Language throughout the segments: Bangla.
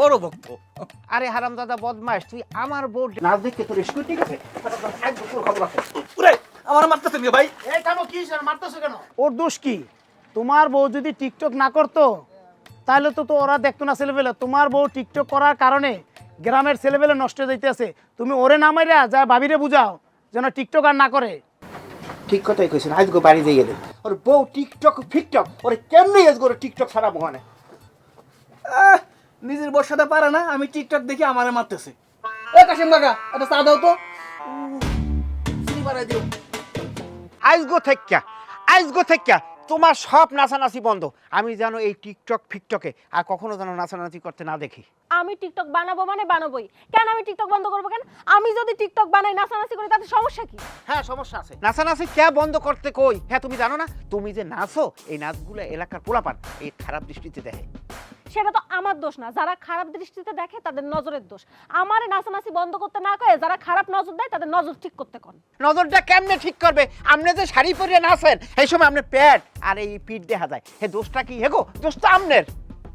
বড় ভক্ত। আরে হারামজাদা বদমাশ, তুই আমার বউ নাচ দেখতে তোর স্কুল ঠিক আছে? খবর আছে। ওরে আমার মারতেছেন কে ভাই? এই কামো কি মারতেছো কেন? ওর দোষ কি? তোমার বউ যদি টিকটক না করতো তাহলে তো ওরা দেখতো না ছেলেবেলে। তোমার বউ টিকটক করার কারণে গ্রামের ছেলেবেলে নষ্ট হয়ে যাইতেছে। তুমি ওরে না মাইরা যা ভাবিরে বুঝাও যেন টিকটক আর না করে। ঠিক কথাই কইছেন, আজকে বাড়ি দিয়ে গেলে ওর বউ টিকটক ফিকটক ওরে কেমনি আজকে ওর টিকটক ছাড়া মহানে। নিজের বউর সাথে পারে না, আমি টিকটক দেখি আমারে মারতেছে। এ কাশিম কাকা একটা চা দাও তো। চিনি বাড়াই দিও। আজগো থেক্কা তোমার সব নাচানাচি বন্ধ। আমি যেন এই টিকটক ফিকটকে আর কখনো যেন নাচানাচি করতে না দেখি। আমি টিকটক বানাবো মানে বানাবোই। কেন আমি টিকটক বন্ধ করবো কেন? আমি যদি টিকটক বানাই নাচানাচি করি তাতে সমস্যা কি? হ্যাঁ সমস্যা আছে। নাচানাচি কে বন্ধ করতে কই? হ্যাঁ তুমি জানো না তুমি যে নাচো এই নাচগুলো এলাকার পোলাপান এই খারাপ দৃষ্টিতে দেখে। সেটা তো আমার দোষ না, যারা খারাপ দৃষ্টিতে দেখে তাদের নজরের দোষ। আমার নাচানাচি বন্ধ করতে না কয়ে যারা খারাপ নজর দেয় তাদের নজর ঠিক করতে কোন। নজরটা কেমনে ঠিক করবে? আপনি যে শাড়ি পরে নাচেন এই সময় আপনার পেট আর এই পিঠ দেখা যায়, হে দোষটা কি হেগো? দোষটা আমনের।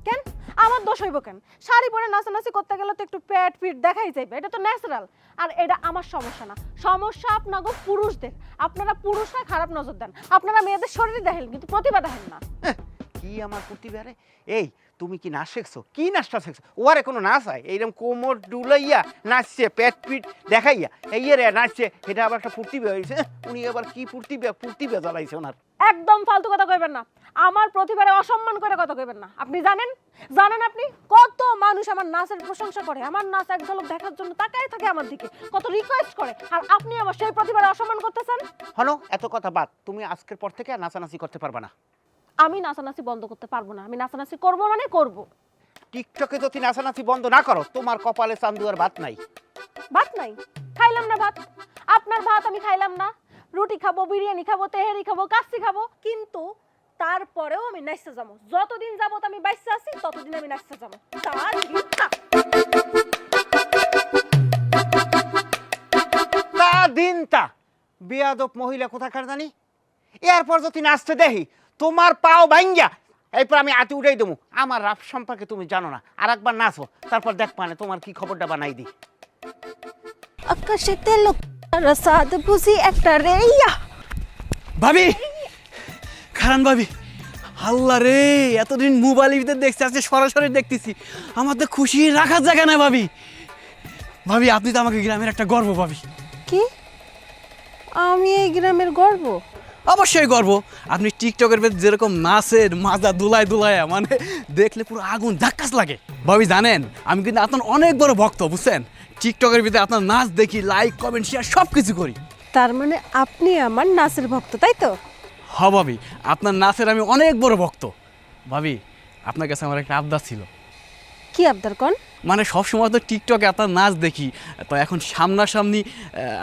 কেন আমার দোষ হইব কেন? শাড়ি পরে নাচানাচি করতে গেলে তো একটু পেট পিঠ দেখাই যাবে, এটা তো ন্যাচারাল। আর এটা আমার সমস্যা না, সমস্যা আপনাকে পুরুষদের। আপনারা পুরুষরা খারাপ নজর দেন, আপনারা মেয়েদের শরীরে দেখেন কিন্তু প্রতিভা দেখেন না। কি আমার প্রতিভা রে? এই তুমি কি নাচ শিখছো? কি নাচটা শিখছো? ওরে কোনো নাচ হয় এইরকম কোমর ডুলাইয়া নাচছে, পেট পিঠ দেখাইয়া এই রে নাচছে, এটা আবার একটা প্রতিভা হয়েছে। উনি আবার কি প্রতিভা জ্বালাইছে ওনার। একদম ফালতু কথা কইবেন না, আমার প্রতিভারে অসম্মান করে কথা কইবেন না। আপনি জানেন আপনি কত মানুষ আমার নাচের প্রশংসা করে, আমার নাচ এক ঝলক দেখার জন্য তাকায় থাকে আমার দিকে, কত রিকোয়েস্ট করে, আর আপনি আমার সেই প্রতিভারে অসম্মান করতেছেন। হনো এত কথা বাদ, তুমি আজকের পর থেকে আর নাচানাচি করতে পারবে না। আমি নাচানাচি বন্ধ করতে পারবো না, আমি নাচানাচি করবো মানে করবো। টিকটকে যদি নাচানাচি বন্ধ না করো তোমার কপালে চান্দু আর ভাত নাই। ভাত নাই? খাইলাম না ভাত, আপনার ভাত আমি খাইলাম না। রুটি খাবো, বিরিয়ানি খাবো, তেহারি খাবো, কাচ্চি খাবো, কিন্তু তারপরেও আমি নাচতে যাবো। যতদিন যাবো আমি বাইসে আছি ততদিন আমি নাচতে যাবো। তার ভিক্ষা। তা দিনটা বেয়াদব মহিলা কোথাকার জানি। এরপর যদি নাচতে দেখি তোমার পাও ভাঙ্গিয়া এরপর আমি আতি উঠাই দেবো। আমার রাপ সম্পর্কে তুমি জানো না, আর একবার নাচো তারপর দেখ মানে তোমার কি খবরটা বানাই দিই। আকাশেতে লোকারা সাদ বুঝি একটা রেইয়া। ভাবি খারান ভাবি, আল্লাহ রে এতদিন মোবাইলের ভিতরে দেখছি, আজকে সরাসরি দেখতেছি। আমার তো খুশি রাখার জায়গা না ভাবি। ভাবি আপনি তো আমাকে গ্রামের একটা গর্ব ভাবি। কি? আমি এই গ্রামের গর্ব? অবশ্যই গর্ব। আপনি টিকটকের ভেতর যেরকম নাচের মাজা দুলায় দুলায় মানে দেখলে পুরো আগুন ধাক্কাস লাগে। ভাবি জানেন আমি কিন্তু আপনার অনেক বড় ভক্ত, বুঝছেন? টিকটকের ভিতরে আপনার নাচ দেখি, লাইক কমেন্ট শেয়ার সব কিছু করি। তার মানে আপনি আমার নাচের ভক্ত, তাই তো? হ ভাবি, আপনার নাচের আমি অনেক বড় ভক্ত। ভাবি আপনার কাছে আমার একটা আবদার ছিল। কি আবদার কোন? মানে সবসময় তো টিকটকে আপনার নাচ দেখি, তো এখন সামনাসামনি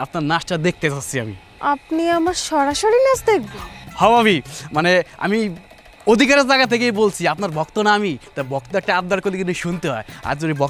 আপনার নাচটা দেখতে চাচ্ছি আমি। আপনি আমার সরাসরি নাচ দেখবেন? হ্যাঁ ভাবি, মানে আমি অধিকারের জায়গা থেকেই বলছি, আপনার ভক্ত না আমি, তা ভক্ত একটা আবদার করলে কিন্তু শুনতে হয়। আর যদি